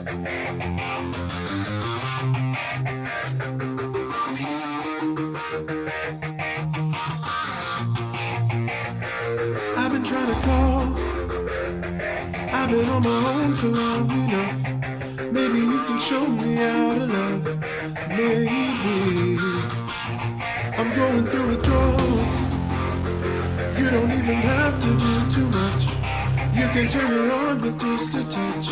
I've been trying to call. I've been on my own for long enough. Maybe you can show me how to love. Maybe I'm going through withdrawals. You don't even have to do too much. You can turn me on with just a touch,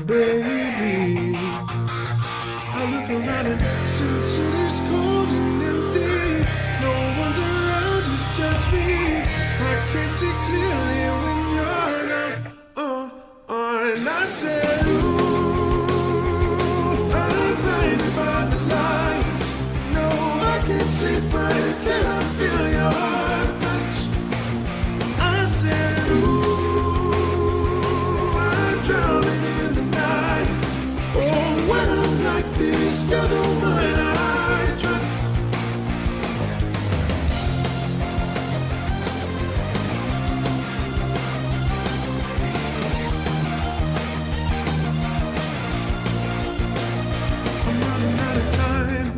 baby. I look around and since it is cold and empty, no one's around to judge me. I can't see clearly when you're gone. And I said, ooh, I'm blinded by the lights. No, I can't sleep right until I feel your heart touch. I said, ooh, I'm drowning in the night. Oh, when I'm like this, you're the one I trust. I'm running out of time,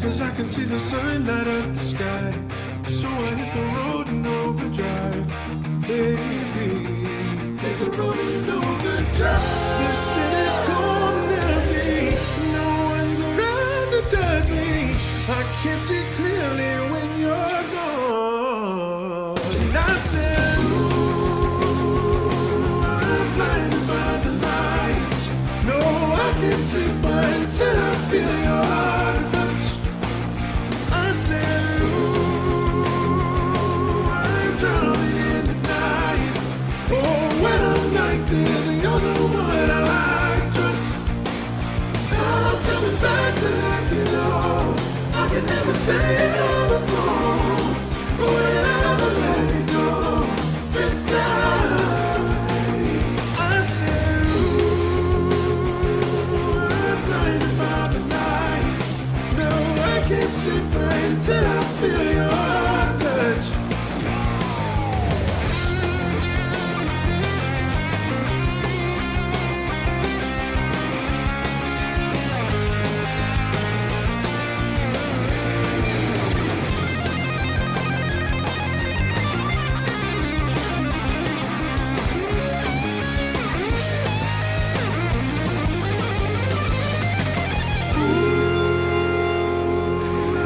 'cause I can see the sun light up the sky. So I hit the road in overdrive, baby. Hit the road in overdrive. The city's cold and empty. No one's around to judge me. I can't see clearly when you're gone. And I said, ooh, I'm blinded by the lights. No, I can't sleep until I feel your heart touch. I said, ooh, I'm drowning in the night. Oh, when I'm like this, you're the one I trust. I'm coming back to let you know I can never say no before. But whenever I let it go, this time I said, ooh, I'm blinded by the lights. No, I can't sleep until I feel your touch.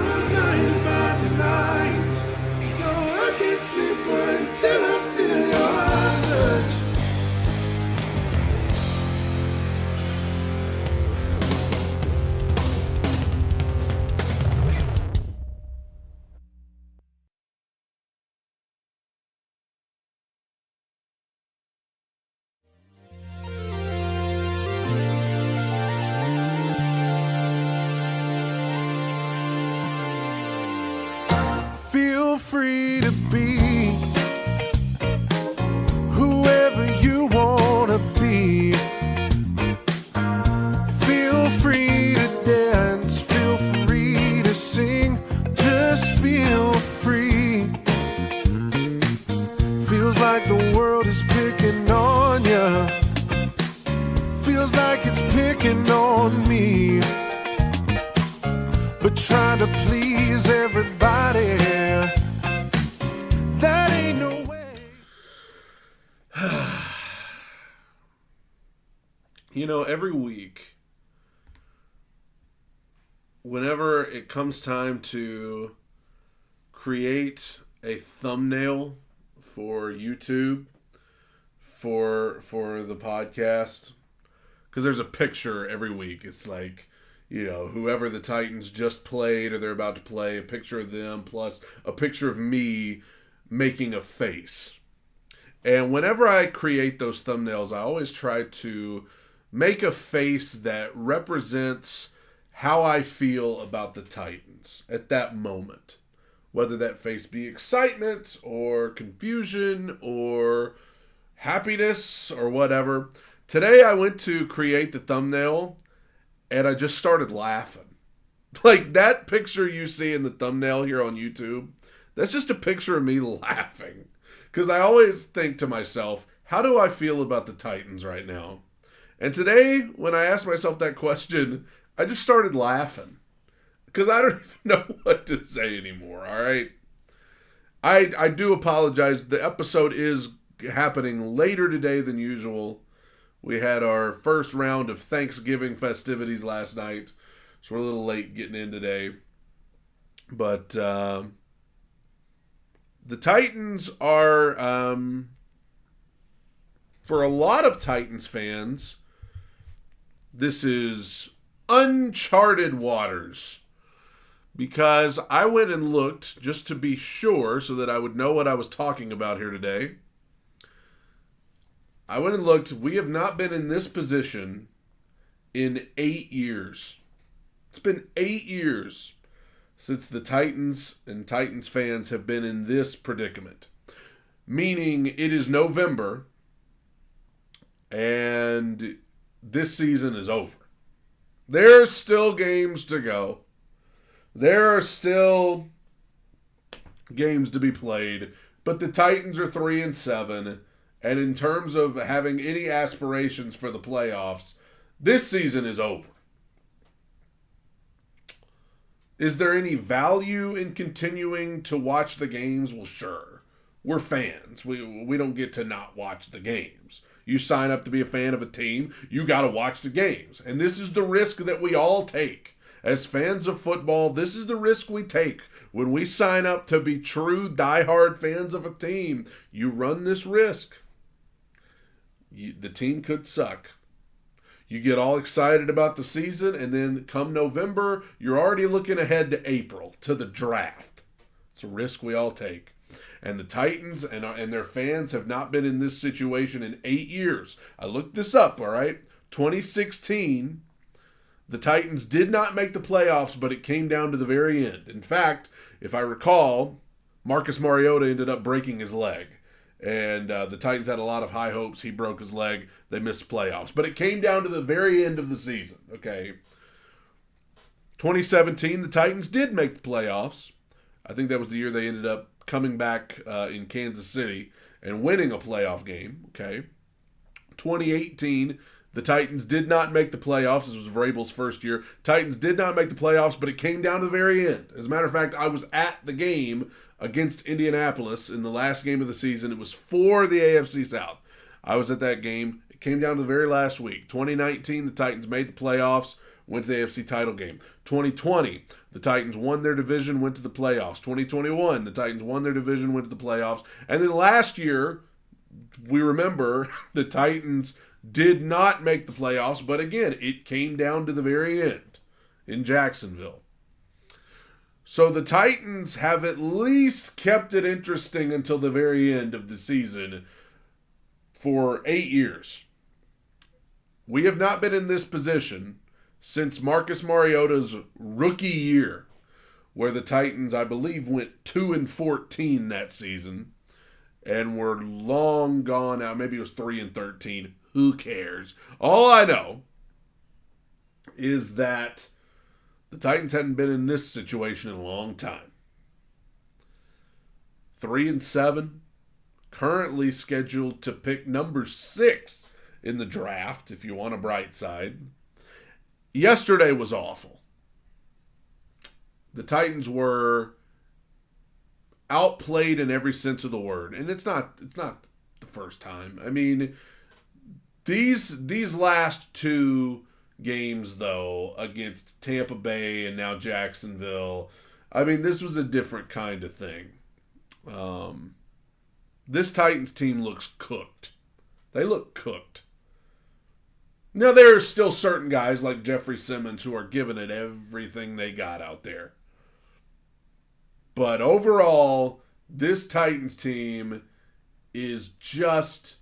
I'm blinded by the lights. No, I can't sleep until I feel your touch. Feel free to be whoever you want to be. Feel free to dance, feel free to sing, just feel free. Feels like the world is picking on ya. Feels like it's picking on me. But trying to please everybody, that ain't no way. You know, every week, whenever it comes time to create a thumbnail for YouTube, for the podcast, because there's a picture every week. It's like, you know, whoever the Titans just played or they're about to play, a picture of them plus a picture of me making a face. And whenever I create those thumbnails, I always try to make a face that represents how I feel about the Titans at that moment. Whether that face be excitement or confusion or happiness or whatever. Today I went to create the thumbnail and I just started laughing. Like that picture you see in the thumbnail here on YouTube, that's just a picture of me laughing. Because I always think to myself, how do I feel about the Titans right now? And today, when I asked myself that question, I just started laughing. Because I don't even know what to say anymore, all right? I do apologize. The episode is happening later today than usual. We had our first round of Thanksgiving festivities last night, so we're a little late getting in today. But the Titans are, for a lot of Titans fans, this is uncharted waters. Because I went and looked just to be sure so that I would know what I was talking about here today. I went and looked. We have not been in this position in 8 years. It's been 8 years since the Titans and Titans fans have been in this predicament. Meaning it is November and this season is over. There's still games to go. There are still games to be played, but the Titans are 3-7, and in terms of having any aspirations for the playoffs, this season is over. Is there any value in continuing to watch the games? Well, sure. We're fans. We don't get to not watch the games. You sign up to be a fan of a team, you got to watch the games. And this is the risk that we all take. As fans of football, this is the risk we take. When we sign up to be true diehard fans of a team, you run this risk. The team could suck. You get all excited about the season, and then come November, you're already looking ahead to April, to the draft. It's a risk we all take. And the Titans and their fans have not been in this situation in 8 years. I looked this up, all right? 2016... the Titans did not make the playoffs, but it came down to the very end. In fact, if I recall, Marcus Mariota ended up breaking his leg. And the Titans had a lot of high hopes. He broke his leg. They missed playoffs. But it came down to the very end of the season. Okay. 2017, the Titans did make the playoffs. I think that was the year they ended up coming back in Kansas City and winning a playoff game. Okay. 2018, the Titans did not make the playoffs. This was Vrabel's first year. Titans did not make the playoffs, but it came down to the very end. As a matter of fact, I was at the game against Indianapolis in the last game of the season. It was for the AFC South. I was at that game. It came down to the very last week. 2019, the Titans made the playoffs, went to the AFC title game. 2020, the Titans won their division, went to the playoffs. 2021, the Titans won their division, went to the playoffs. And then last year, we remember the Titans did not make the playoffs, but again, it came down to the very end in Jacksonville. So the Titans have at least kept it interesting until the very end of the season for 8 years. We have not been in this position since Marcus Mariota's rookie year, where the Titans, I believe, went 2-14 that season and were long gone out. Maybe it was 3-13. Who cares? All I know is that the Titans hadn't been in this situation in a long time. 3-7, currently scheduled to pick number 6 in the draft, if you want a bright side. Yesterday was awful. The Titans were outplayed in every sense of the word, and it's not the first time. I mean, these last 2 games, though, against Tampa Bay and now Jacksonville, I mean, this was a different kind of thing. This Titans team looks cooked. They look cooked. Now, there are still certain guys like Jeffrey Simmons who are giving it everything they got out there. But overall, this Titans team is just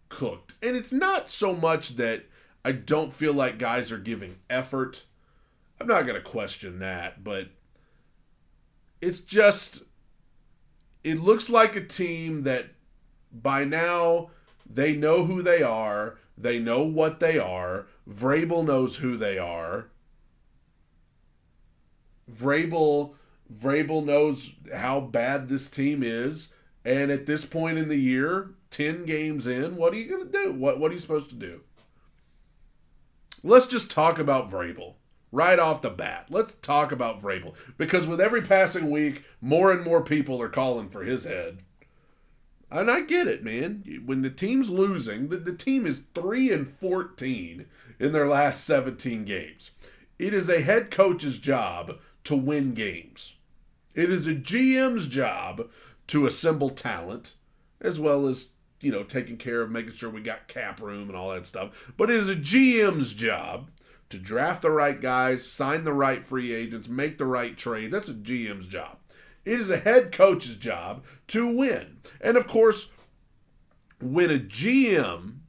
cooked. And it's not so much that I don't feel like guys are giving effort. I'm not going to question that, but it's just, it looks like a team that by now they know who they are. They know what they are. Vrabel knows who they are. Vrabel knows how bad this team is. And at this point in the year, 10 games in, what are you going to do? What are you supposed to do? let's just talk about Vrabel. Right off the bat, let's talk about Vrabel. Because with every passing week, more and more people are calling for his head. And I get it, man. When the team's losing, the team is 3-14 in their last 17 games. It is a head coach's job to win games. It is a GM's job to assemble talent, as well as, taking care of making sure we got cap room and all that stuff. But it is a GM's job to draft the right guys, sign the right free agents, make the right trades. That's a GM's job. It is a head coach's job to win. And of course, when a GM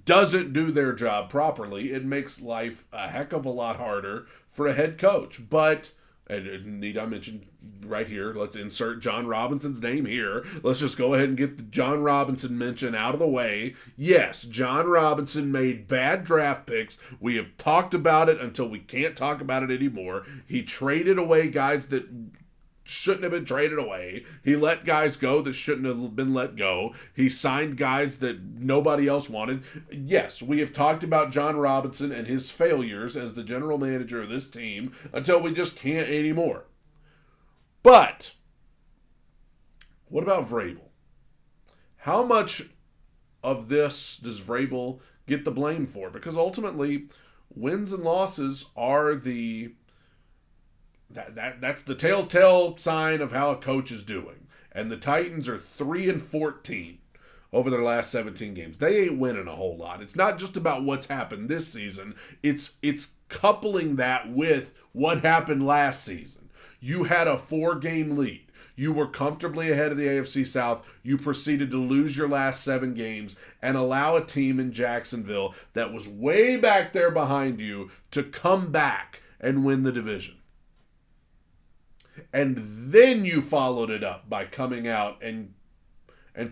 doesn't do their job properly, it makes life a heck of a lot harder for a head coach. But, and need I mention right here, let's insert John Robinson's name here. Let's just go ahead and get the John Robinson mention out of the way. Yes, John Robinson made bad draft picks. We have talked about it until we can't talk about it anymore. He traded away guys that shouldn't have been traded away. He let guys go that shouldn't have been let go. He signed guys that nobody else wanted. Yes, we have talked about John Robinson and his failures as the general manager of this team until we just can't anymore. But what about Vrabel? How much of this does Vrabel get the blame for? Because ultimately, wins and losses are that's the telltale sign of how a coach is doing. And the Titans are 3-14 over their last 17 games. They ain't winning a whole lot. It's not just about what's happened this season. It's coupling that with what happened last season. You had a 4-game lead. You were comfortably ahead of the AFC South. You proceeded to lose your last 7 games and allow a team in Jacksonville that was way back there behind you to come back and win the division. And then you followed it up by coming out and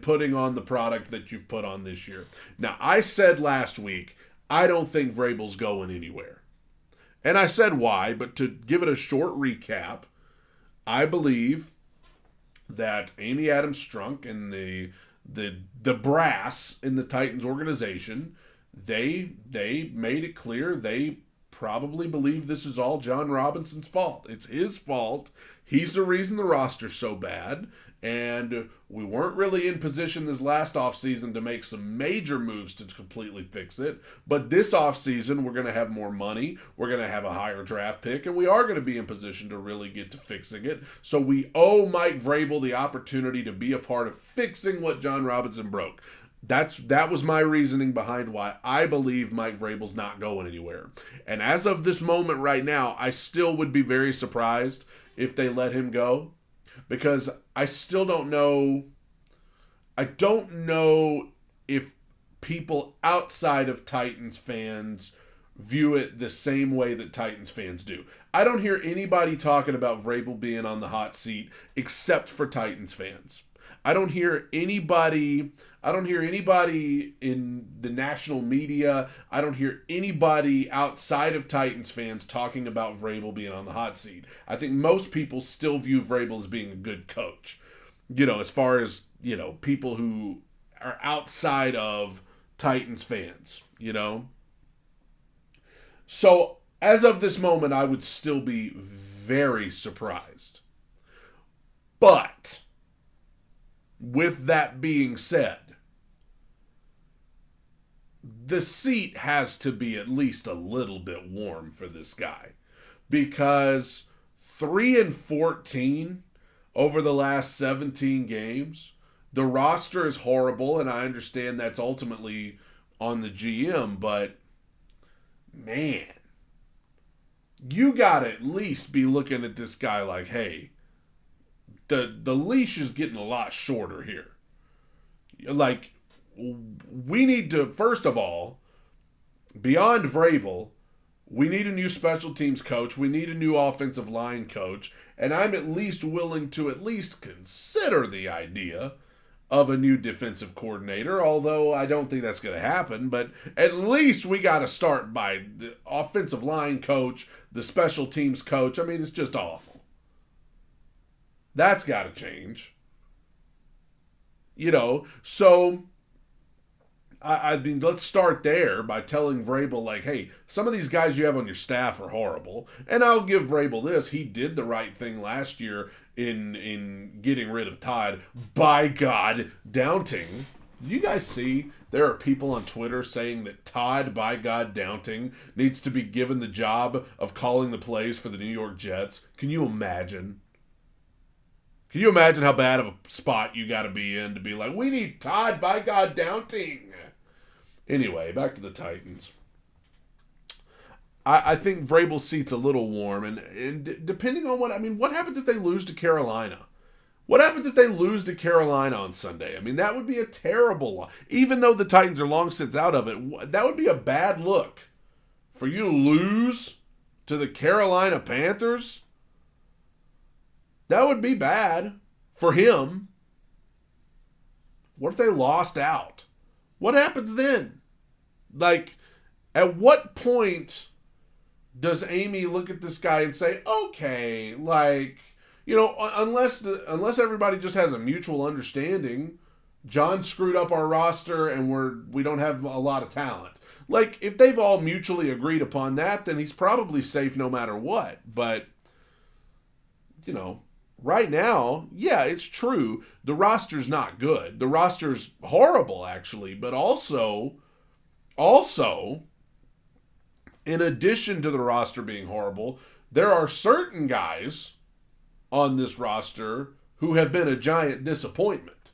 putting on the product that you've put on this year. Now, I said last week, I don't think Vrabel's going anywhere. And I said why, but to give it a short recap, I believe that Amy Adams Strunk and the brass in the Titans organization, they made it clear they probably believe this is all John Robinson's fault. It's his fault. He's the reason the roster's so bad. And we weren't really in position this last offseason to make some major moves to completely fix it. But this offseason, we're going to have more money. We're going to have a higher draft pick. And we are going to be in position to really get to fixing it. So we owe Mike Vrabel the opportunity to be a part of fixing what John Robinson broke. That was my reasoning behind why I believe Mike Vrabel's not going anywhere. And as of this moment right now, I still would be very surprised if they let him go. Because I still don't know. I don't know if people outside of Titans fans view it the same way that Titans fans do. I don't hear anybody talking about Vrabel being on the hot seat except for Titans fans. I don't hear anybody in the national media. I don't hear anybody outside of Titans fans talking about Vrabel being on the hot seat. I think most people still view Vrabel as being a good coach. As far as, people who are outside of Titans fans, So, as of this moment, I would still be very surprised. But with that being said, the seat has to be at least a little bit warm for this guy. Because 3-14 over the last 17 games, the roster is horrible, and I understand that's ultimately on the GM, but man, you gotta at least be looking at this guy like, hey, the leash is getting a lot shorter here. Like, we need to, first of all, beyond Vrabel, we need a new special teams coach. We need a new offensive line coach. And I'm at least willing to at least consider the idea of a new defensive coordinator, although I don't think that's going to happen. But at least we got to start by the offensive line coach, the special teams coach. I mean, it's just awful. That's got to change. So I mean, let's start there by telling Vrabel, like, hey, some of these guys you have on your staff are horrible. And I'll give Vrabel this. He did the right thing last year in getting rid of Todd, by God, Downting. You guys see there are people on Twitter saying that Todd, by God, Downting needs to be given the job of calling the plays for the New York Jets. Can you imagine? Can you imagine how bad of a spot you got to be in to be like, we need Todd, by God, Downting? Anyway, back to the Titans. I think Vrabel's seat's a little warm, and depending on what happens if they lose to Carolina? What happens if they lose to Carolina on Sunday? I mean, that would be a terrible loss. Even though the Titans are long since out of it, that would be a bad look. For you to lose to the Carolina Panthers, that would be bad for him. What if they lost out? What happens then? Like, at what point does Amy look at this guy and say, okay, like, unless everybody just has a mutual understanding, John screwed up our roster and we don't have a lot of talent. Like, if they've all mutually agreed upon that, then he's probably safe no matter what. But, right now, yeah, it's true. The roster's not good. The roster's horrible, actually. But also, in addition to the roster being horrible, there are certain guys on this roster who have been a giant disappointment.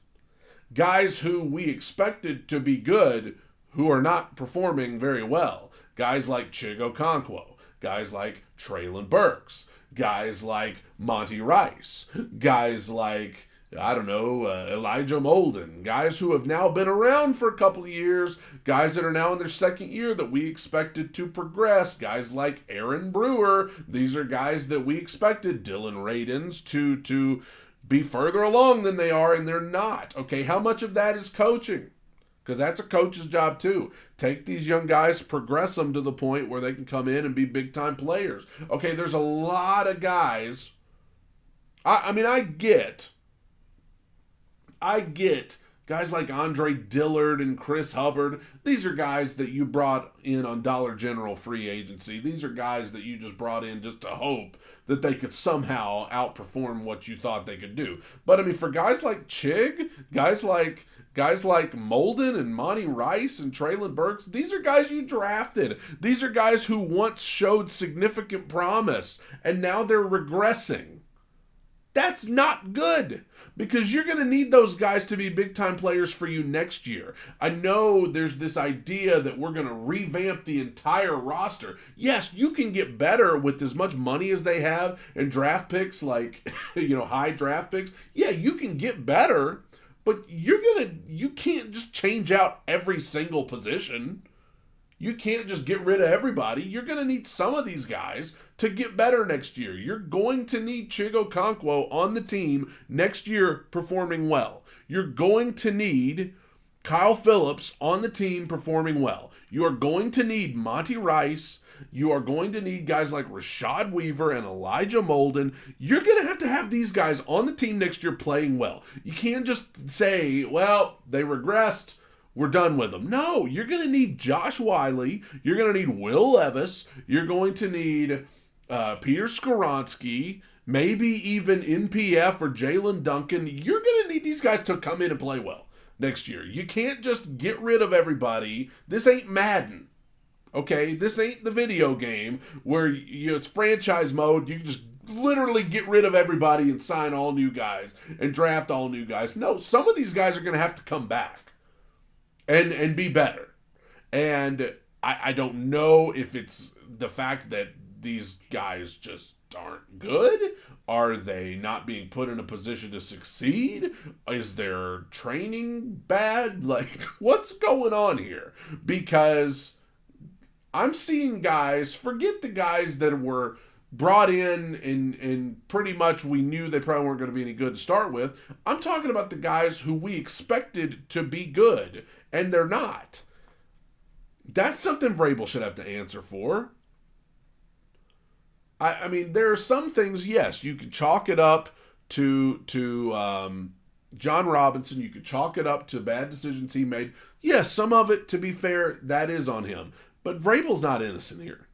Guys who we expected to be good who are not performing very well. Guys like Chigo Okonkwo. Guys like Treylon Burks. Guys like Monty Rice. Guys like, Elijah Molden. Guys who have now been around for a couple of years. Guys that are now in their second year that we expected to progress. Guys like Aaron Brewer. These are guys that we expected, Dylan Radins, to be further along than they are, and they're not. Okay, how much of that is coaching? Because that's a coach's job too. Take these young guys, progress them to the point where they can come in and be big-time players. Okay, there's a lot of guys. I get guys like Andre Dillard and Chris Hubbard. These are guys that you brought in on Dollar General free agency. These are guys that you just brought in just to hope that they could somehow outperform what you thought they could do. But for guys like Chig, guys like Molden and Monty Rice and Treylon Burks, these are guys you drafted. These are guys who once showed significant promise, and now they're regressing. That's not good, because you're going to need those guys to be big-time players for you next year. I know there's this idea that we're going to revamp the entire roster. Yes, you can get better with as much money as they have and draft picks, like, high draft picks. Yeah, you can get better, but you can't just change out every single position. You can't just get rid of everybody. You're going to need some of these guys to get better next year. You're going to need Chigo Okonkwo on the team next year performing well. You're going to need Kyle Phillips on the team performing well. You are going to need Monty Rice. You are going to need guys like Rashad Weaver and Elijah Molden. You're going to have these guys on the team next year playing well. You can't just say, well, they regressed, we're done with them. No, you're going to need Josh Wiley. You're going to need Will Levis. You're going to need Peter Skoronski, maybe even NPF or Jalen Duncan. You're going to need these guys to come in and play well next year. You can't just get rid of everybody. This ain't Madden. Okay, this ain't the video game where it's franchise mode. You can just literally get rid of everybody and sign all new guys and draft all new guys. No, some of these guys are going to have to come back and be better. And I don't know if it's the fact that these guys just aren't good. Are they not being put in a position to succeed? Is their training bad? Like, what's going on here? Because I'm seeing guys, forget the guys that were brought in and pretty much we knew they probably weren't going to be any good to start with. I'm talking about the guys who we expected to be good, and they're not. That's something Vrabel should have to answer for. I mean, there are some things, yes, you can chalk it up to John Robinson, you could chalk it up to bad decisions he made. Yes, some of it, to be fair, that is on him. But Vrabel's not innocent here.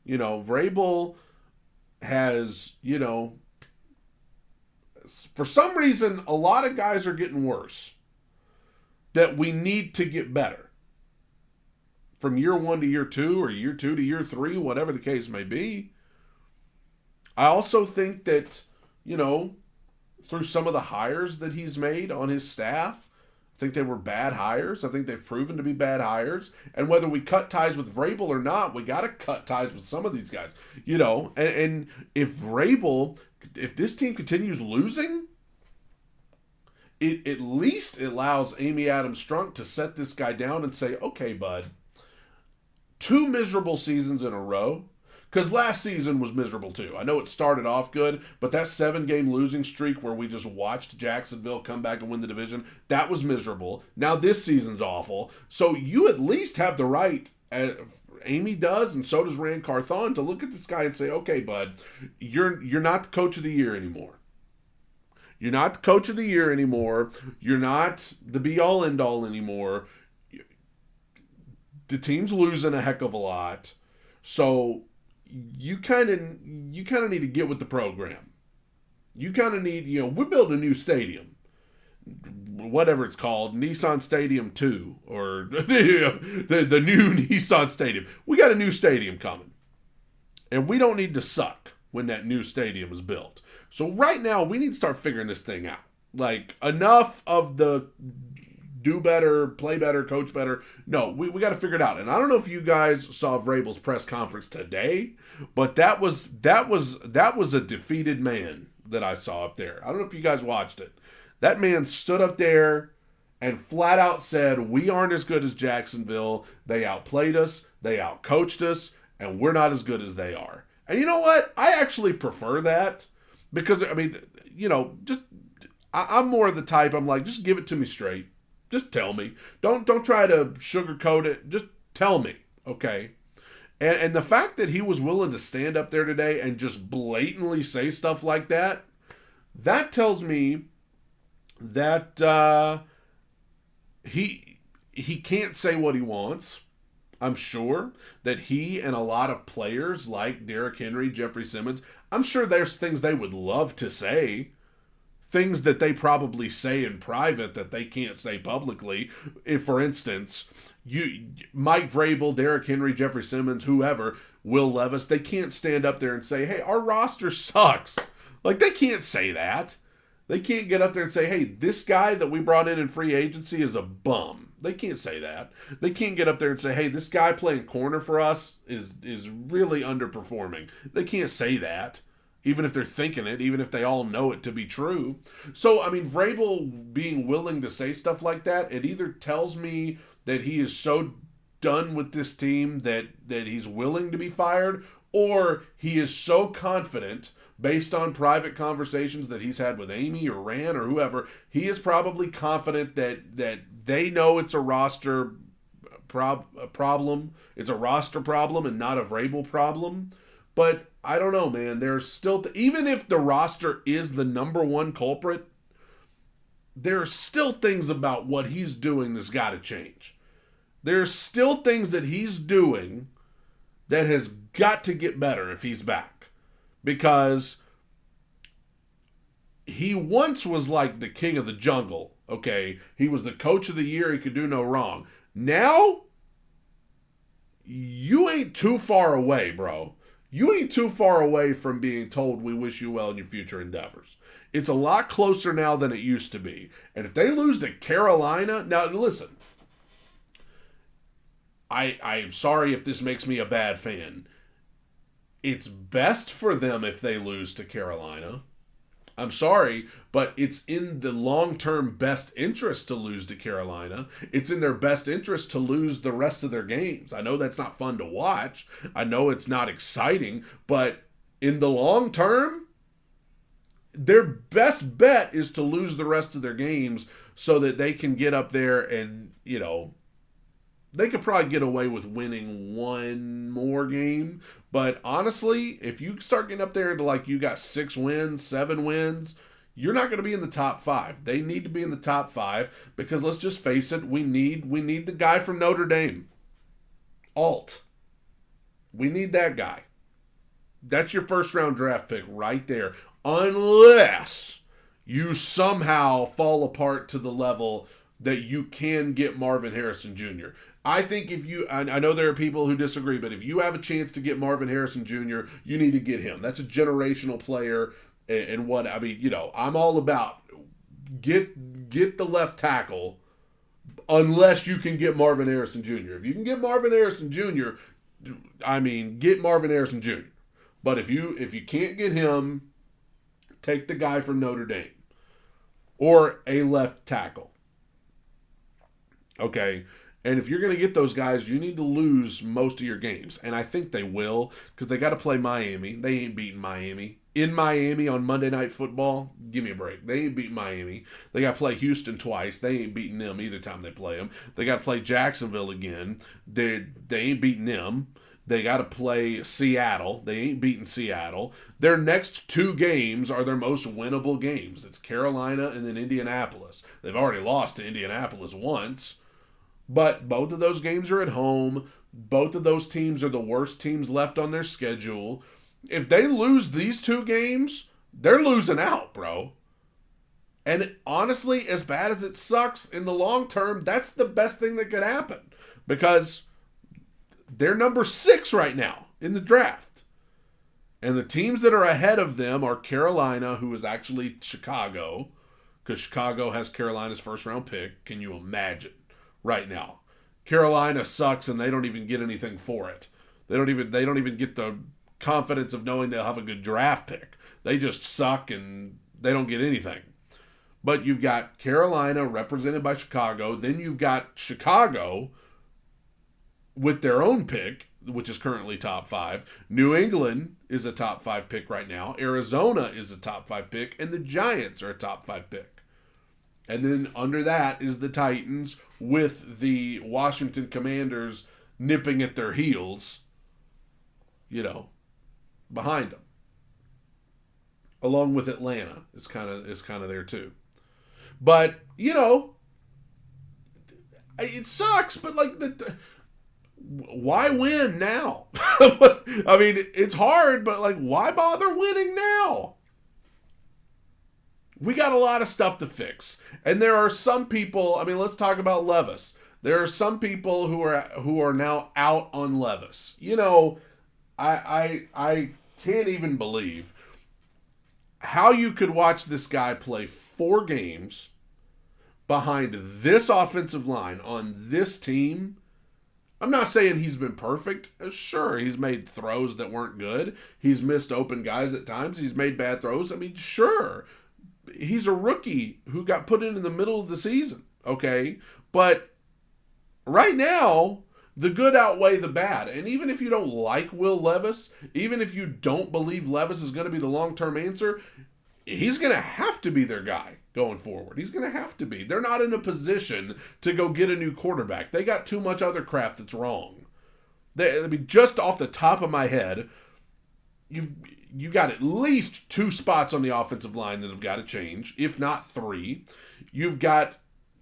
Vrabel has, for some reason, a lot of guys are getting worse that we need to get better. From year 1 to year 2 or year 2 to year 3, whatever the case may be. I also think that, through some of the hires that he's made on his staff, I think they were bad hires. I think they've proven to be bad hires. And whether we cut ties with Vrabel or not, we got to cut ties with some of these guys. And if this team continues losing, it at least allows Amy Adams Strunk to set this guy down and say, okay, bud, 2 miserable seasons in a row. Because last season was miserable too. I know it started off good, but that 7-game losing streak where we just watched Jacksonville come back and win the division, that was miserable. Now this season's awful. So you at least have the right, Amy does, and so does Rand Carthon, to look at this guy and say, okay, bud, you're not the coach of the year anymore. You're not the coach of the year anymore. You're not the be-all, end-all anymore. The team's losing a heck of a lot. So you kind of need to get with the program. You kind of need, we built a new stadium, whatever it's called, Nissan Stadium 2, or the new Nissan Stadium. We got a new stadium coming, and we don't need to suck when that new stadium is built. So right now, we need to start figuring this thing out. Like, enough of the do better, play better, coach better. No, we got to figure it out. And I don't know if you guys saw Vrabel's press conference today, but that was a defeated man that I saw up there. I don't know if you guys watched it. That man stood up there and flat out said, we aren't as good as Jacksonville. They outplayed us, they outcoached us, and we're not as good as they are. And you know what? I actually prefer that, because, I'm more of the type, I'm like, just give it to me straight. Just tell me. Don't try to sugarcoat it. Just tell me, okay? And the fact that he was willing to stand up there today and just blatantly say stuff like that, that tells me that he can't say what he wants. I'm sure that he and a lot of players like Derrick Henry, Jeffrey Simmons, I'm sure there's things they would love to say. Things that they probably say in private that they can't say publicly. If, for instance, Mike Vrabel, Derrick Henry, Jeffrey Simmons, whoever, Will Levis, they can't stand up there and say, hey, our roster sucks. Like, they can't say that. They can't get up there and say, hey, this guy that we brought in free agency is a bum. They can't say that. They can't get up there and say, hey, this guy playing corner for us is really underperforming. They can't say that. Even if they're thinking it, even if they all know it to be true. So, Vrabel being willing to say stuff like that, it either tells me that he is so done with this team that he's willing to be fired, or he is so confident, based on private conversations that he's had with Amy or Rand or whoever, he is probably confident that they know it's a roster problem. It's a roster problem and not a Vrabel problem. But I don't know, man. There's still, even if the roster is the number one culprit, there are still things about what he's doing that's got to change. There's still things that he's doing that has got to get better if he's back. Because he once was like the king of the jungle, okay? He was the coach of the year. He could do no wrong. Now, you ain't too far away, bro. You ain't too far away from being told we wish you well in your future endeavors. It's a lot closer now than it used to be. And if they lose to Carolina, now listen, I'm sorry if this makes me a bad fan. It's best for them if they lose to Carolina. I'm sorry, but it's in the long-term best interest to lose to Carolina. It's in their best interest to lose the rest of their games. I know that's not fun to watch. I know it's not exciting, but in the long term, their best bet is to lose the rest of their games so that they can get up there and, they could probably get away with winning one more game. But honestly, if you start getting up there into like you got 6 wins, 7 wins, you're not going to be in the top 5. They need to be in the top 5 because let's just face it, we need the guy from Notre Dame. Alt. We need that guy. That's your first round draft pick right there. Unless you somehow fall apart to the level that you can get Marvin Harrison Jr. I think I know there are people who disagree, but if you have a chance to get Marvin Harrison Jr., you need to get him. That's a generational player. And what, I mean, I'm all about get the left tackle unless you can get Marvin Harrison Jr. If you can get Marvin Harrison Jr., get Marvin Harrison Jr. But if you can't get him, take the guy from Notre Dame or a left tackle. Okay? And if you're going to get those guys, you need to lose most of your games. And I think they will because they got to play Miami. They ain't beating Miami. In Miami on Monday Night Football, give me a break. They ain't beating Miami. They got to play Houston twice. They ain't beating them either time they play them. They got to play Jacksonville again. They ain't beating them. They got to play Seattle. They ain't beating Seattle. Their next 2 games are their most winnable games. It's Carolina and then Indianapolis. They've already lost to Indianapolis once. But both of those games are at home. Both of those teams are the worst teams left on their schedule. If they lose these 2 games, they're losing out, bro. And honestly, as bad as it sucks, in the long term, that's the best thing that could happen. Because they're number 6 right now in the draft. And the teams that are ahead of them are Carolina, who is actually Chicago. Because Chicago has Carolina's first round pick. Can you imagine? Right now, Carolina sucks and they don't even get anything for it. They don't even get the confidence of knowing they'll have a good draft pick. They just suck and they don't get anything. But you've got Carolina represented by Chicago. Then you've got Chicago with their own pick, which is currently top 5. New England is a top 5 pick right now. Arizona is a top 5 pick, and the Giants are a top 5 pick. And then under that is the Titans with the Washington Commanders nipping at their heels, behind them. Along with Atlanta is kind of there too. But, it sucks, but why win now? I mean, it's hard, but why bother winning now? We got a lot of stuff to fix. And there are some people, let's talk about Levis. There are some people who are now out on Levis. I can't even believe how you could watch this guy play 4 games behind this offensive line on this team. I'm not saying he's been perfect. Sure, he's made throws that weren't good. He's missed open guys at times. He's made bad throws. Sure. He's a rookie who got put in the middle of the season, okay? But right now, the good outweigh the bad. And even if you don't like Will Levis, even if you don't believe Levis is going to be the long-term answer, he's going to have to be their guy going forward. He's going to have to be. They're not in a position to go get a new quarterback. They got too much other crap that's wrong. Just off the top of my head, you got at least 2 spots on the offensive line that have got to change, if not 3. You've got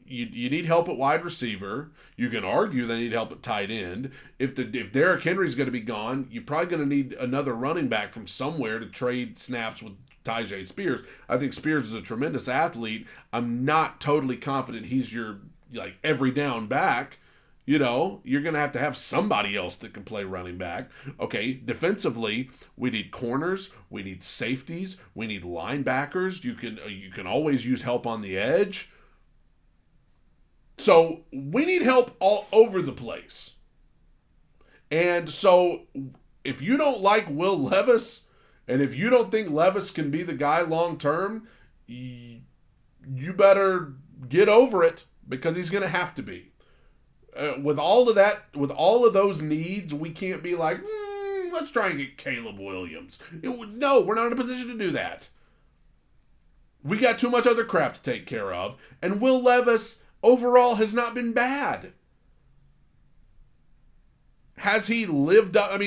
you need help at wide receiver. You can argue they need help at tight end. If Derrick Henry's going to be gone, you're probably going to need another running back from somewhere to trade snaps with Tyjae Spears. I think Spears is a tremendous athlete. I'm not totally confident he's your every down back. You're going to have somebody else that can play running back. Okay, defensively, we need corners, we need safeties, we need linebackers. You can always use help on the edge. So we need help all over the place. And so if you don't like Will Levis, and if you don't think Levis can be the guy long term, you better get over it because he's going to have to be. With all of that, with all of those needs, we can't be like, let's try and get Caleb Williams. No, we're not in a position to do that. We got too much other crap to take care of. And Will Levis, overall, has not been bad. Has he lived up?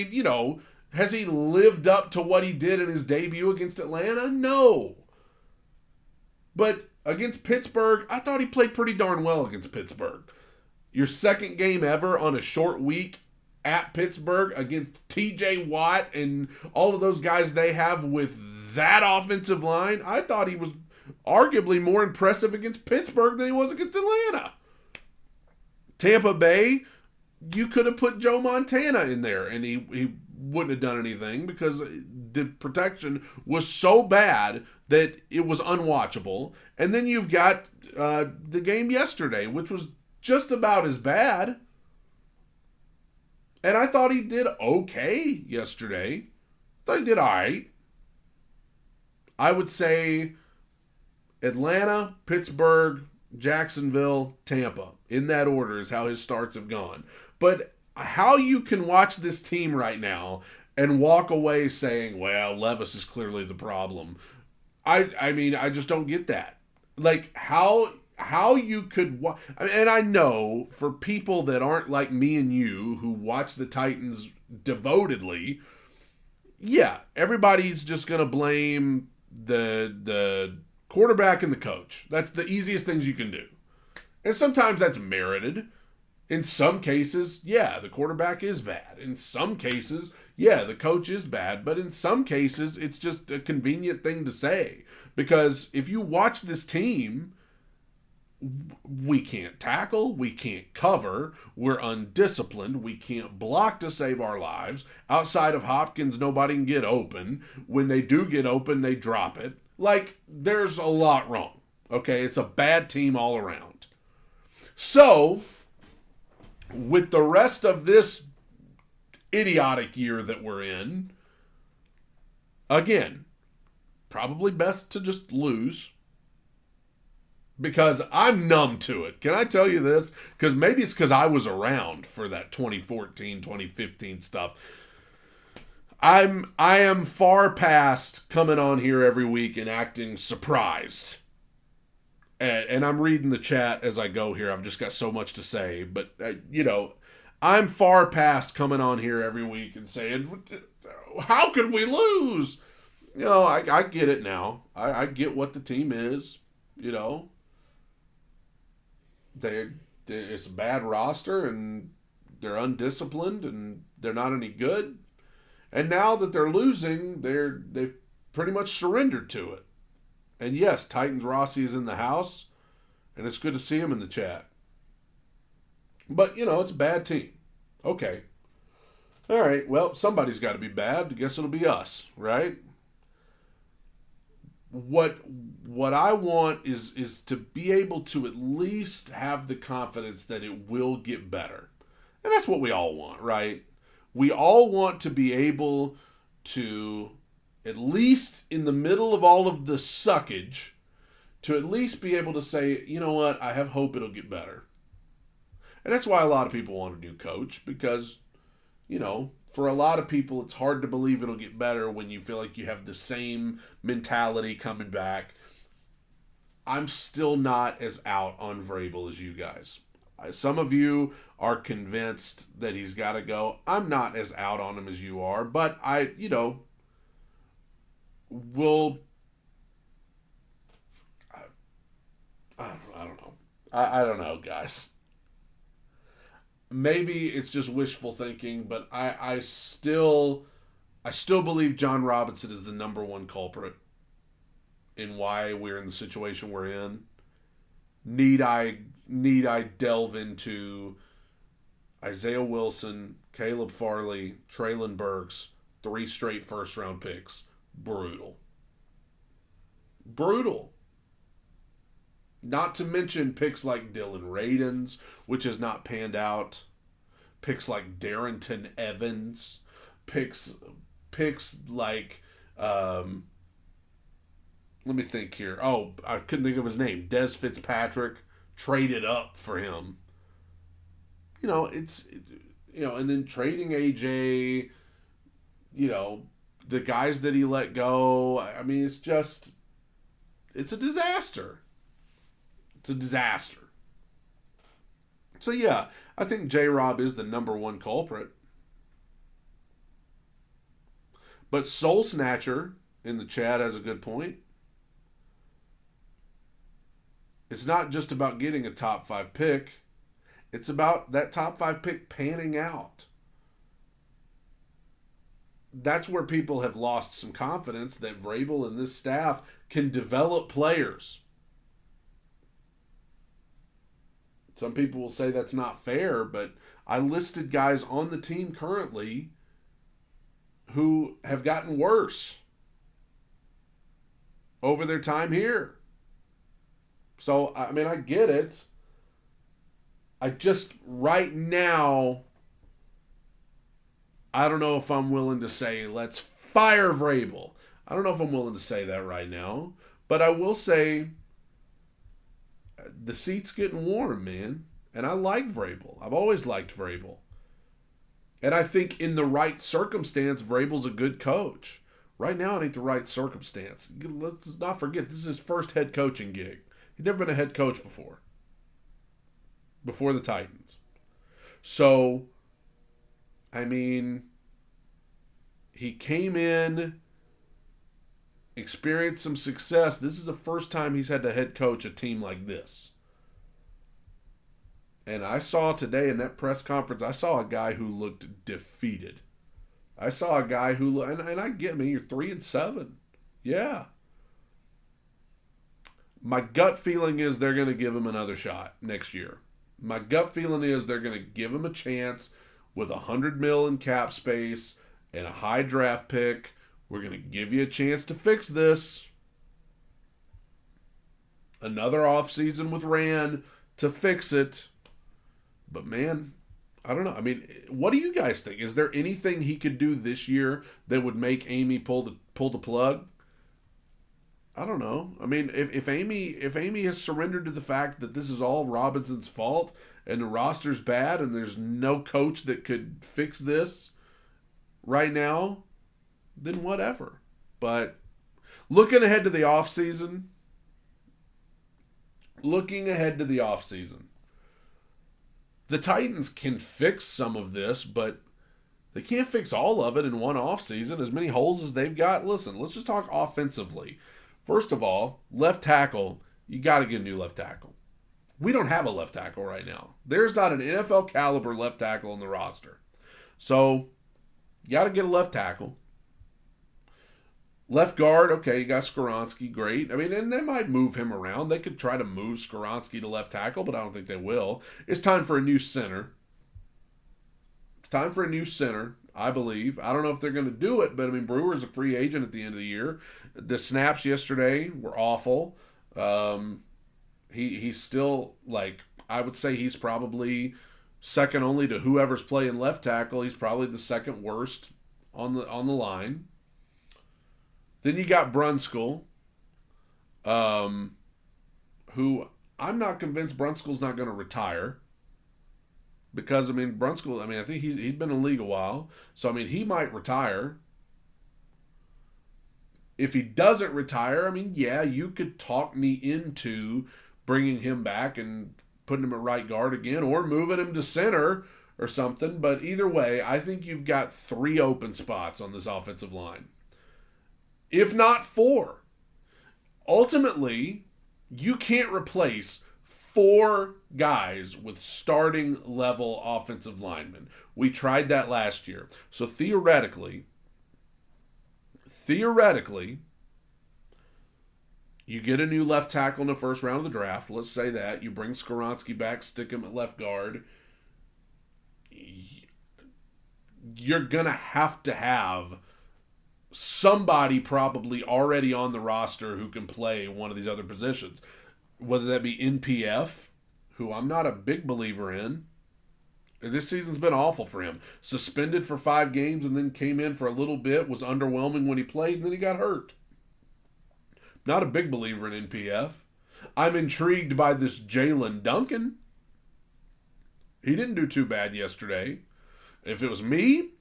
Has he lived up to what he did in his debut against Atlanta? No. But against Pittsburgh, I thought he played pretty darn well against Pittsburgh. Your second game ever on a short week at Pittsburgh against TJ Watt and all of those guys they have with that offensive line, I thought he was arguably more impressive against Pittsburgh than he was against Atlanta. Tampa Bay, you could have put Joe Montana in there and he wouldn't have done anything because the protection was so bad that it was unwatchable. And then you've got the game yesterday, which was just about as bad. And I thought he did okay yesterday. I thought he did all right. I would say Atlanta, Pittsburgh, Jacksonville, Tampa. In that order is how his starts have gone. But how you can watch this team right now and walk away saying, well, Levis is clearly the problem. I mean, I just don't get that. Like, how you could and I know for people that aren't like me and you who watch the Titans devotedly, yeah, everybody's just going to blame the quarterback and the coach. That's the easiest things you can do. And sometimes that's merited. In some cases, yeah, the quarterback is bad. In some cases, yeah, the coach is bad. But in some cases, it's just a convenient thing to say. Because if you watch this team, we can't tackle, we can't cover, we're undisciplined, we can't block to save our lives. Outside of Hopkins, nobody can get open. When they do get open, they drop it. Like, there's a lot wrong. Okay, it's a bad team all around. So, with the rest of this idiotic year that we're in, again, probably best to just lose. Because I'm numb to it. Can I tell you this? Because maybe it's because I was around for that 2014, 2015 stuff. I am far past coming on here every week and acting surprised. And I'm reading the chat as I go here. I've just got so much to say. But, I'm far past coming on here every week and saying, how could we lose? I get it now. I get what the team is, It's a bad roster and they're undisciplined and they're not any good. And now that they're losing, they've pretty much surrendered to it. And yes, Titans Rossi is in the house, and it's good to see him in the chat. But, it's a bad team. Okay. All right, well, somebody's got to be bad. I guess it'll be us, right? What I want is to be able to at least have the confidence that it will get better. And that's what we all want, right? We all want to be able to, at least in the middle of all of the suckage, to at least be able to say, you know what, I have hope it'll get better. And that's why a lot of people want a new coach, because, for a lot of people, it's hard to believe it'll get better when you feel like you have the same mentality coming back. I'm still not as out on Vrabel as you guys. Some of you are convinced that he's got to go. I'm not as out on him as you are, but will. I don't know. I don't know, guys. Maybe it's just wishful thinking, but I still believe John Robinson is the number one culprit in why we're in the situation we're in. Need I delve into Isaiah Wilson, Caleb Farley, Traylon Burks, 3 straight first-round picks? Brutal. Not to mention picks like Dylan Radins, which has not panned out. Picks like Darrington Evans. Picks like, let me think here. Oh, I couldn't think of his name. Des Fitzpatrick. Traded up for him. And then trading AJ, the guys that he let go. I mean, it's a disaster. It's a disaster. So, yeah, I think J-Rob is the number one culprit. But Soul Snatcher in the chat has a good point. It's not just about getting a top 5 pick. It's about that top 5 pick panning out. That's where people have lost some confidence that Vrabel and this staff can develop players. Some people will say that's not fair, but I listed guys on the team currently who have gotten worse over their time here. So, I mean, I get it. I just, right now, I don't know if I'm willing to say, let's fire Vrabel. I don't know if I'm willing to say that right now. But I will say, the seat's getting warm, man. And I like Vrabel. I've always liked Vrabel. And I think in the right circumstance, Vrabel's a good coach. Right now, it ain't the right circumstance. Let's not forget, this is his first head coaching gig. He'd never been a head coach before the Titans. So, I mean, he came in, experienced some success. This is the first time he's had to head coach a team like this. And I saw today in that press conference, I saw a guy who looked defeated. I saw a guy who, and I get me, you're 3-7. Yeah. My gut feeling is they're going to give him another shot next year. My gut feeling is they're going to give him a chance with $100 million in cap space and a high draft pick. We're going to give you a chance to fix this. Another offseason with Rand to fix it. But man, I don't know. I mean, what do you guys think? Is there anything he could do this year that would make Amy pull the plug? I don't know. I mean, if Amy has surrendered to the fact that this is all Robinson's fault and the roster's bad and there's no coach that could fix this right now, then whatever. But looking ahead to the offseason, the Titans can fix some of this, but they can't fix all of it in one offseason. As many holes as they've got. Listen, let's just talk offensively. First of all, left tackle, you got to get a new left tackle. We don't have a left tackle right now. There's not an NFL caliber left tackle on the roster. So, you got to get a left tackle. Left guard, okay, you got Skoronski, great. I mean, and they might move him around. They could try to move Skoronski to left tackle, but I don't think they will. It's time for a new center. I believe. I don't know if they're going to do it, but I mean, Brewer's a free agent at the end of the year. The snaps yesterday were awful. He's still, like, I would say he's probably second only to whoever's playing left tackle. He's probably the second worst on the line. Then you got Brunskill, who I'm not convinced Brunskill's not going to retire. Because, I mean, Brunskill, I think he'd been in the league a while. So, I mean, he might retire. If he doesn't retire, I mean, yeah, you could talk me into bringing him back and putting him at right guard again or moving him to center or something. But either way, I think you've got 3 open spots on this offensive line. If not 4. Ultimately, you can't replace 4 guys with starting level offensive linemen. We tried that last year. So theoretically, you get a new left tackle in the first round of the draft. Let's say that. You bring Skoronski back, stick him at left guard. You're going to have somebody probably already on the roster who can play one of these other positions. Whether that be NPF, who I'm not a big believer in. This season's been awful for him. Suspended for 5 games and then came in for a little bit, was underwhelming when he played, and then he got hurt. Not a big believer in NPF. I'm intrigued by this Jalen Duncan. He didn't do too bad yesterday. If it was me,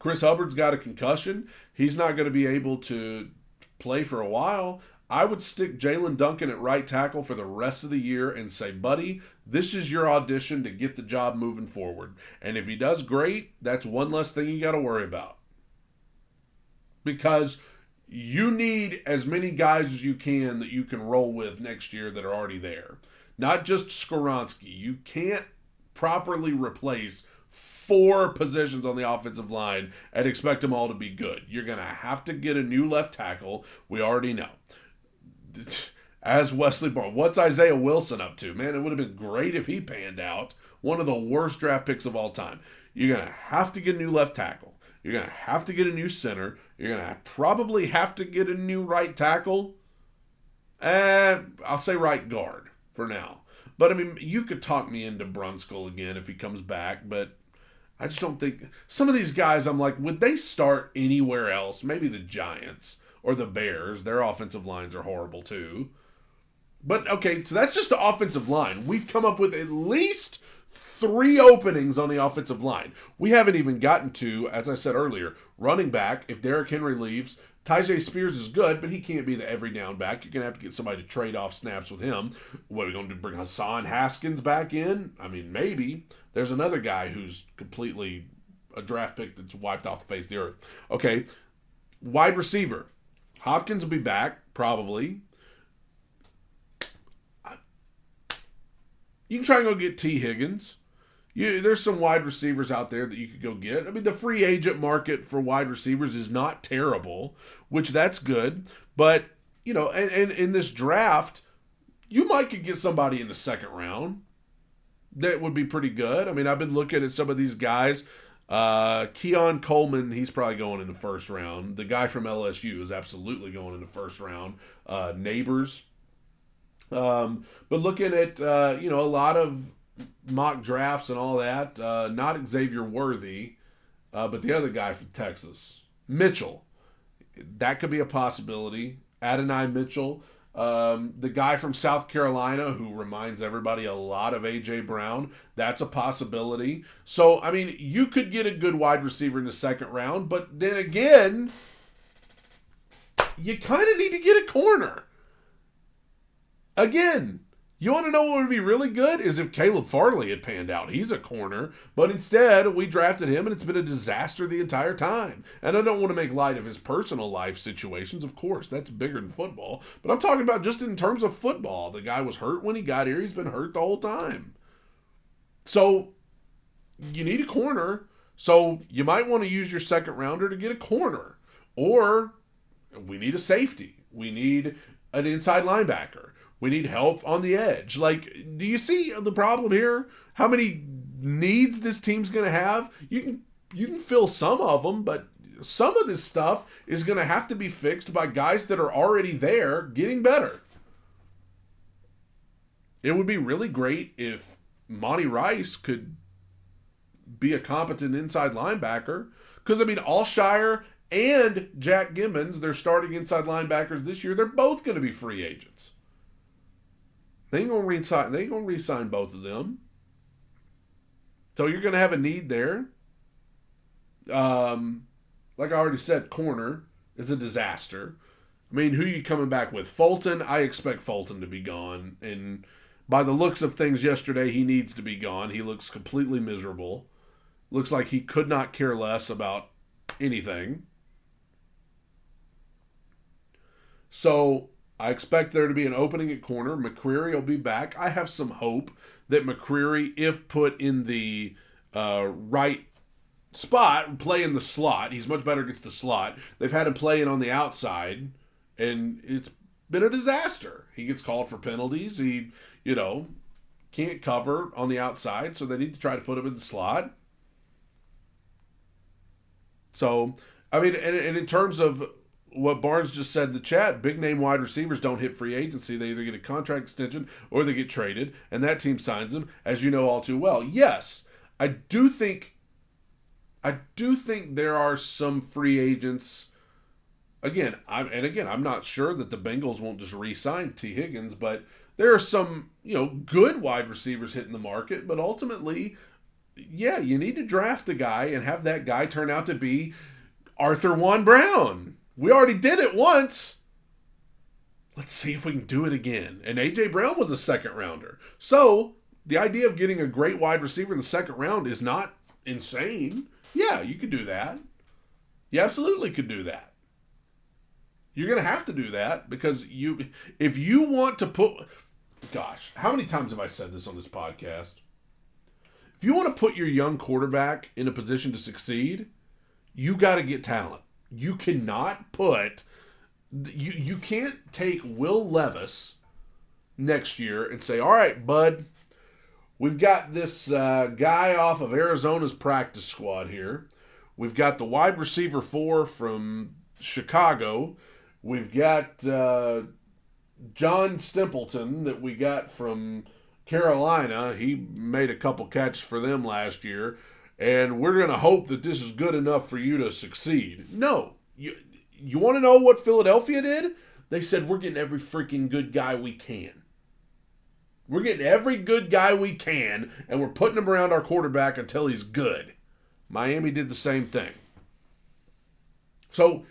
Chris Hubbard's got a concussion. He's not going to be able to play for a while. I would stick Jalen Duncan at right tackle for the rest of the year and say, buddy, this is your audition to get the job moving forward. And if he does great, that's one less thing you got to worry about. Because you need as many guys as you can roll with next year that are already there. Not just Skoronski. You can't properly replace 4 positions on the offensive line and expect them all to be good. You're going to have to get a new left tackle. We already know. As Wesley Barnes. What's Isaiah Wilson up to? Man, it would have been great if he panned out. One of the worst draft picks of all time. You're going to have to get a new left tackle. You're going to have to get a new center. You're going to probably have to get a new right tackle. I'll say right guard for now. But, I mean, you could talk me into Brunskill again if he comes back, but I just don't think... Some of these guys, I'm like, would they start anywhere else? Maybe the Giants or the Bears. Their offensive lines are horrible, too. But, okay, so that's just the offensive line. We've come up with at least 3 openings on the offensive line. We haven't even gotten to, as I said earlier, running back. If Derrick Henry leaves, Tyjae Spears is good, but he can't be the every down back. You're going to have to get somebody to trade off snaps with him. What are we going to do, bring Hassan Haskins back in? I mean, maybe. There's another guy who's completely a draft pick that's wiped off the face of the earth. Okay, wide receiver. Hopkins will be back, probably. You can try and go get T. Higgins. There's some wide receivers out there that you could go get. I mean, the free agent market for wide receivers is not terrible, which that's good. But, you know, and in this draft, you might could get somebody in the second round that would be pretty good. I mean, I've been looking at some of these guys. Keon Coleman, he's probably going in the first round. The guy from LSU is absolutely going in the first round. Neighbors. But looking at, a lot of mock drafts and all that, not Xavier Worthy, but the other guy from Texas, Mitchell. That could be a possibility. Adonai Mitchell. The guy from South Carolina who reminds everybody a lot of A.J. Brown. That's a possibility. So, I mean, you could get a good wide receiver in the second round, but then again, you kind of need to get a corner. Again, you want to know what would be really good is if Caleb Farley had panned out. He's a corner, but instead we drafted him and it's been a disaster the entire time. And I don't want to make light of his personal life situations. Of course, that's bigger than football. But I'm talking about just in terms of football. The guy was hurt when he got here. He's been hurt the whole time. So you need a corner. So you might want to use your second rounder to get a corner. Or we need a safety. We need an inside linebacker. We need help on the edge. Like, do you see the problem here? How many needs this team's going to have? You can fill some of them, but some of this stuff is going to have to be fixed by guys that are already there getting better. It would be really great if Monty Rice could be a competent inside linebacker. Because, I mean, Alshire and Jack Gibbons, they're starting inside linebackers this year. They're both going to be free agents. They ain't gonna re-sign both of them. So you're gonna have a need there. Like I already said, corner is a disaster. I mean, who are you coming back with? Fulton? I expect Fulton to be gone. And by the looks of things yesterday, he needs to be gone. He looks completely miserable. Looks like he could not care less about anything. So I expect there to be an opening at corner. McCreary will be back. I have some hope that McCreary, if put in the right spot, play in the slot. He's much better against the slot. They've had him playing on the outside, and it's been a disaster. He gets called for penalties. He, can't cover on the outside, so they need to try to put him in the slot. So, I mean, and in terms of what Barnes just said in the chat, big name wide receivers don't hit free agency. They either get a contract extension or they get traded, and that team signs them, as you know all too well. Yes, I do think there are some free agents. Again, I'm not sure that the Bengals won't just re-sign T. Higgins, but there are some, good wide receivers hitting the market. But ultimately, yeah, you need to draft a guy and have that guy turn out to be Arthur Juan Brown. We already did it once. Let's see if we can do it again. And A.J. Brown was a second rounder. So the idea of getting a great wide receiver in the second round is not insane. Yeah, you could do that. You absolutely could do that. You're going to have to do that because if you want to put, gosh, how many times have I said this on this podcast? If you want to put your young quarterback in a position to succeed, you got to get talent. You cannot you can't take Will Levis next year and say, all right, bud, we've got this guy off of Arizona's practice squad here. We've got the wide receiver 4 from Chicago. We've got John Stempleton that we got from Carolina. He made a couple catches for them last year. And we're going to hope that this is good enough for you to succeed. No. You want to know what Philadelphia did? They said, we're getting every freaking good guy we can. We're getting every good guy we can, and we're putting him around our quarterback until he's good. Miami did the same thing. So,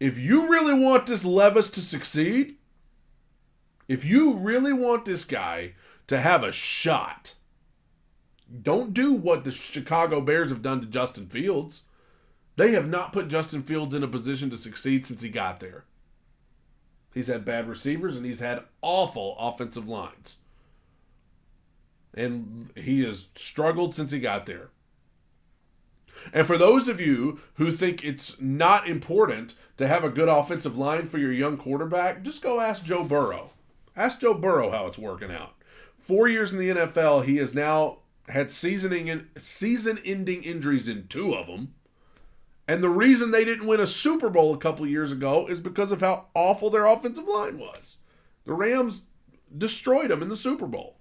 if you really want this Levis to succeed, if you really want this guy to have a shot, don't do what the Chicago Bears have done to Justin Fields. They have not put Justin Fields in a position to succeed since he got there. He's had bad receivers and he's had awful offensive lines. And he has struggled since he got there. And for those of you who think it's not important to have a good offensive line for your young quarterback, just go ask Joe Burrow. Ask Joe Burrow how it's working out. 4 years in the NFL, he has now had season-ending injuries in 2 of them. And the reason they didn't win a Super Bowl a couple of years ago is because of how awful their offensive line was. The Rams destroyed them in the Super Bowl.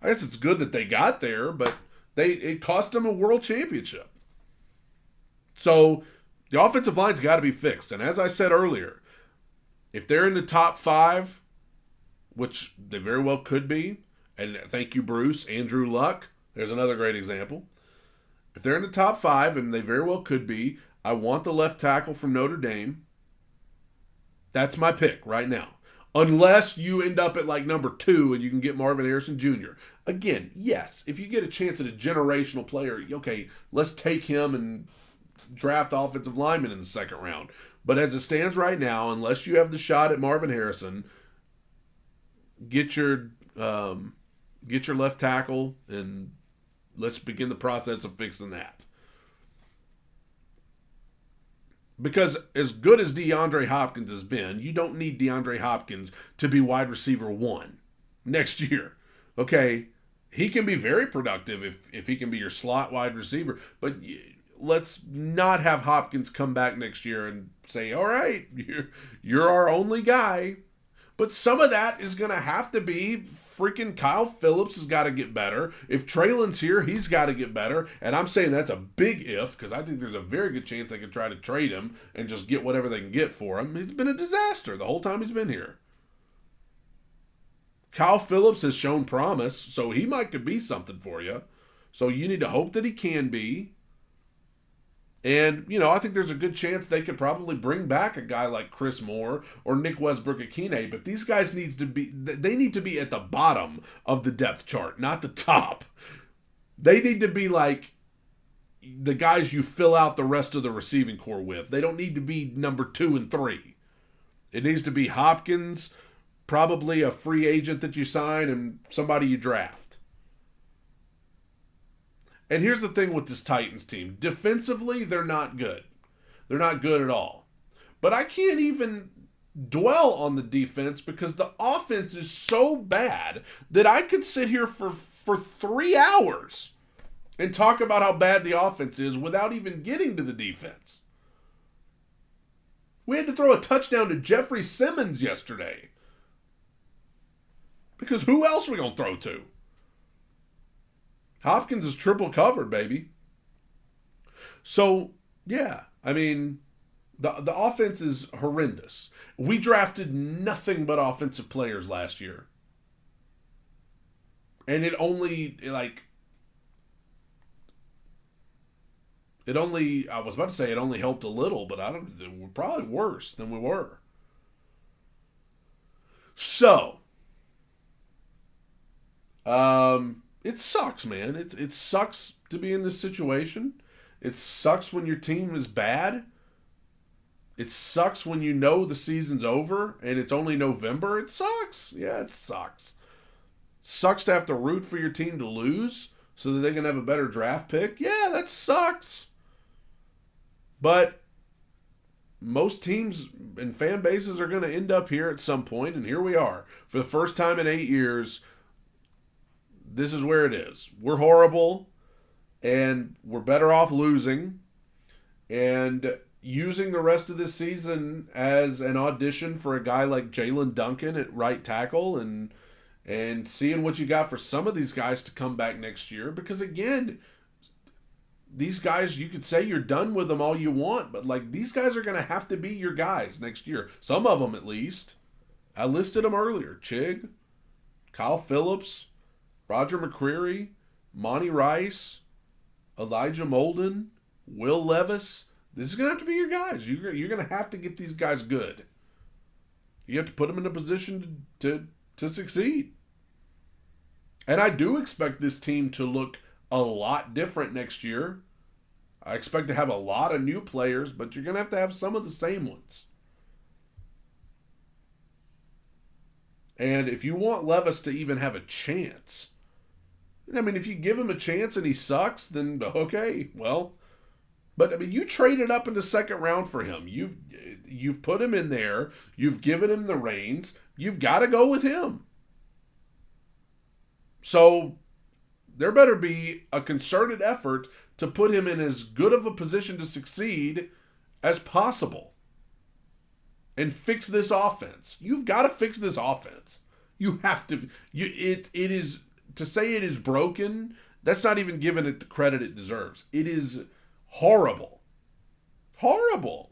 I guess it's good that they got there, but it cost them a world championship. So the offensive line's got to be fixed. And as I said earlier, if they're in the top 5, which they very well could be, and thank you, Bruce, Andrew Luck, there's another great example. If they're in the top 5, and they very well could be, I want the left tackle from Notre Dame. That's my pick right now. Unless you end up at like number 2 and you can get Marvin Harrison Jr. Again, yes, if you get a chance at a generational player, okay, let's take him and draft offensive lineman in the second round. But as it stands right now, unless you have the shot at Marvin Harrison, get your left tackle and let's begin the process of fixing that. Because as good as DeAndre Hopkins has been, you don't need DeAndre Hopkins to be wide receiver 1 next year. Okay, he can be very productive if he can be your slot wide receiver, but let's not have Hopkins come back next year and say, all right, you're our only guy. But some of that is going to have to be freaking Kyle Phillips has got to get better. If Traylon's here, he's got to get better. And I'm saying that's a big if because I think there's a very good chance they could try to trade him and just get whatever they can get for him. He's been a disaster the whole time he's been here. Kyle Phillips has shown promise, so he could be something for you. So you need to hope that he can be. And, I think there's a good chance they could probably bring back a guy like Chris Moore or Nick Westbrook-Akine, but these guys need to be at the bottom of the depth chart, not the top. They need to be like the guys you fill out the rest of the receiving core with. They don't need to be number 2 and 3. It needs to be Hopkins, probably a free agent that you sign, and somebody you draft. And here's the thing with this Titans team. Defensively, they're not good. They're not good at all. But I can't even dwell on the defense because the offense is so bad that I could sit here for 3 hours and talk about how bad the offense is without even getting to the defense. We had to throw a touchdown to Jeffrey Simmons yesterday. Because who else are we going to throw to? Hopkins is triple covered, baby. So, yeah, I mean, the offense is horrendous. We drafted nothing but offensive players last year. And it only helped a little, but we're probably worse than we were. So, it sucks, man. It sucks to be in this situation. It sucks when your team is bad. It sucks when you know the season's over and it's only November. It sucks. Yeah, it sucks. Sucks to have to root for your team to lose so that they can have a better draft pick. Yeah, that sucks. But most teams and fan bases are going to end up here at some point, and here we are. For the first time in 8 years, this is where it is. We're horrible, and we're better off losing, and using the rest of this season as an audition for a guy like Jalen Duncan at right tackle, and seeing what you got for some of these guys to come back next year. Because, again, these guys, you could say you're done with them all you want, but like these guys are going to have to be your guys next year. Some of them at least. I listed them earlier. Chig, Kyle Phillips, Roger McCreary, Monty Rice, Elijah Molden, Will Levis. This is going to have to be your guys. You're going to have to get these guys good. You have to put them in a position to succeed. And I do expect this team to look a lot different next year. I expect to have a lot of new players, but you're going to have some of the same ones. And if you want Levis to even have a chance, I mean, if you give him a chance and he sucks, then okay, well. But I mean, you traded up in the second round for him. You've put him in there. You've given him the reins. You've got to go with him. So there better be a concerted effort to put him in as good of a position to succeed as possible. And fix this offense. You've got to fix this offense. You have to. It is, to say it is broken, that's not even giving it the credit it deserves. It is horrible. Horrible.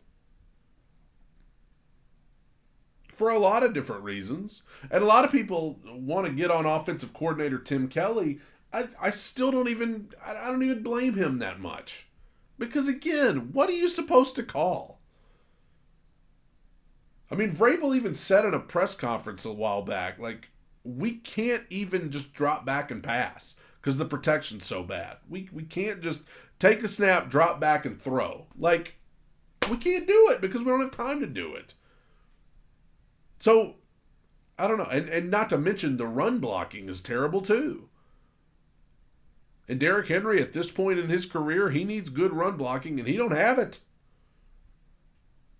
For a lot of different reasons. And a lot of people want to get on offensive coordinator Tim Kelly. I still don't even blame him that much. Because again, what are you supposed to call? I mean, Vrabel even said in a press conference a while back, like, we can't even just drop back and pass because the protection's so bad. We can't just take a snap, drop back, and throw. Like, we can't do it because we don't have time to do it. So, I don't know. And not to mention the run blocking is terrible too. And Derrick Henry, at this point in his career, he needs good run blocking, and he don't have it.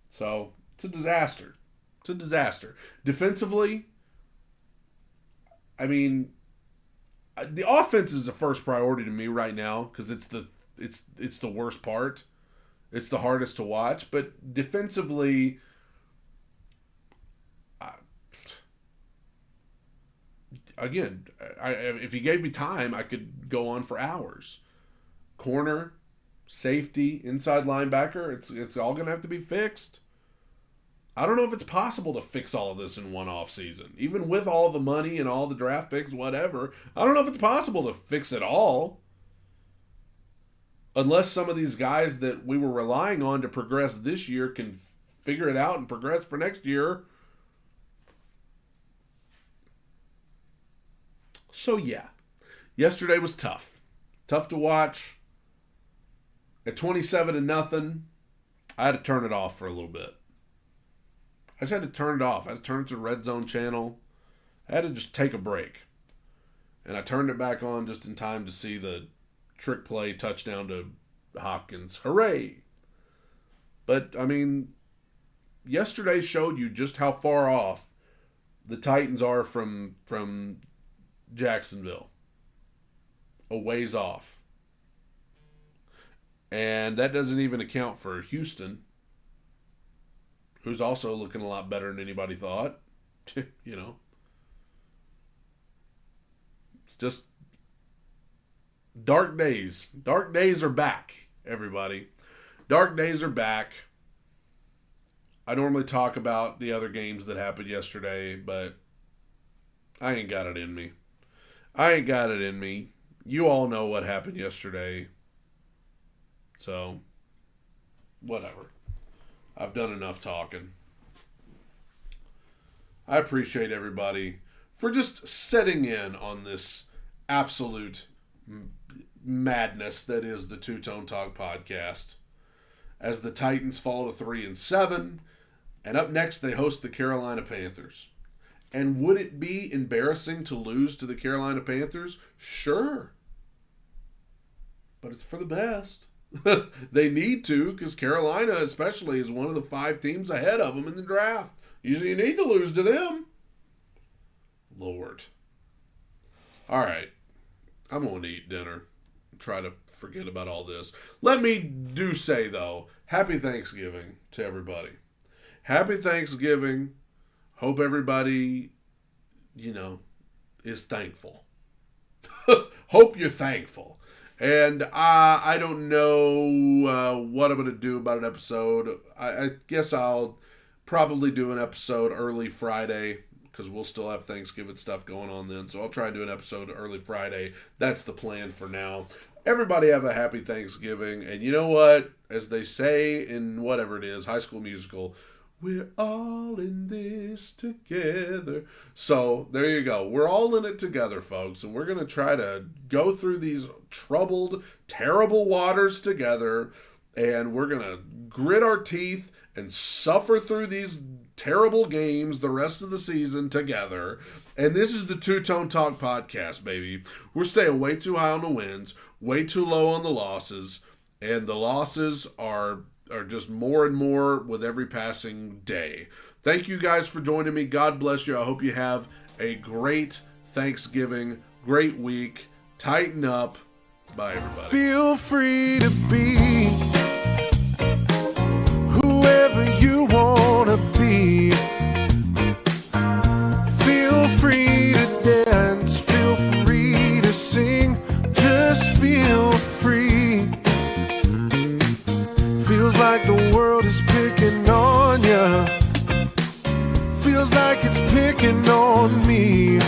So, it's a disaster. It's a disaster. Defensively, I mean, the offense is the first priority to me right now because it's the worst part. It's the hardest to watch. But defensively, again, if you gave me time, I could go on for hours. Corner, safety, inside linebacker, it's all going to have to be fixed. I don't know if it's possible to fix all of this in one off season. Even with all the money and all the draft picks, whatever, I don't know if it's possible to fix it all. Unless some of these guys that we were relying on to progress this year can figure it out and progress for next year. So yeah, yesterday was tough. Tough to watch. At 27-0, I had to turn it off for a little bit. I just had to turn it off. I had to turn it to the Red Zone channel. I had to just take a break. And I turned it back on just in time to see the trick play touchdown to Hopkins. Hooray! But, I mean, yesterday showed you just how far off the Titans are from Jacksonville. A ways off. And that doesn't even account for Houston, who's also looking a lot better than anybody thought. You know. It's just dark days. Dark days are back, everybody. Dark days are back. I normally talk about the other games that happened yesterday, but I ain't got it in me. I ain't got it in me. You all know what happened yesterday. So, whatever. I've done enough talking. I appreciate everybody for just setting in on this absolute madness that is the Two Tone Talk podcast. as the Titans fall to 3-7. And up next, they host the Carolina Panthers. And would it be embarrassing to lose to the Carolina Panthers? Sure. But it's for the best. They need to, because Carolina especially is one of the 5 teams ahead of them in the draft. Usually you need to lose to them. Lord. All right. I'm going to eat dinner. Try to forget about all this. Let me do say, though, happy Thanksgiving to everybody. Happy Thanksgiving. Hope everybody, is thankful. Hope you're thankful. And I don't know what I'm going to do about an episode. I guess I'll probably do an episode early Friday, because we'll still have Thanksgiving stuff going on then. So I'll try and do an episode early Friday. That's the plan for now. Everybody have a happy Thanksgiving. And you know what? As they say in whatever it is, High School Musical, we're all in this together. So there you go. We're all in it together, folks. And we're going to try to go through these troubled, terrible waters together. And we're going to grit our teeth and suffer through these terrible games the rest of the season together. And this is the Two Tone Talk podcast, baby. We're staying way too high on the wins, way too low on the losses. And the losses are just more and more with every passing day. Thank you guys for joining me. God bless you. I hope you have a great Thanksgiving, great week. Tighten up. Bye, everybody. Feel free to be whoever you want to be. Feel free to dance. Feel free to sing. Just feel free. Feels like the world is picking on ya. Feels like it's picking on me.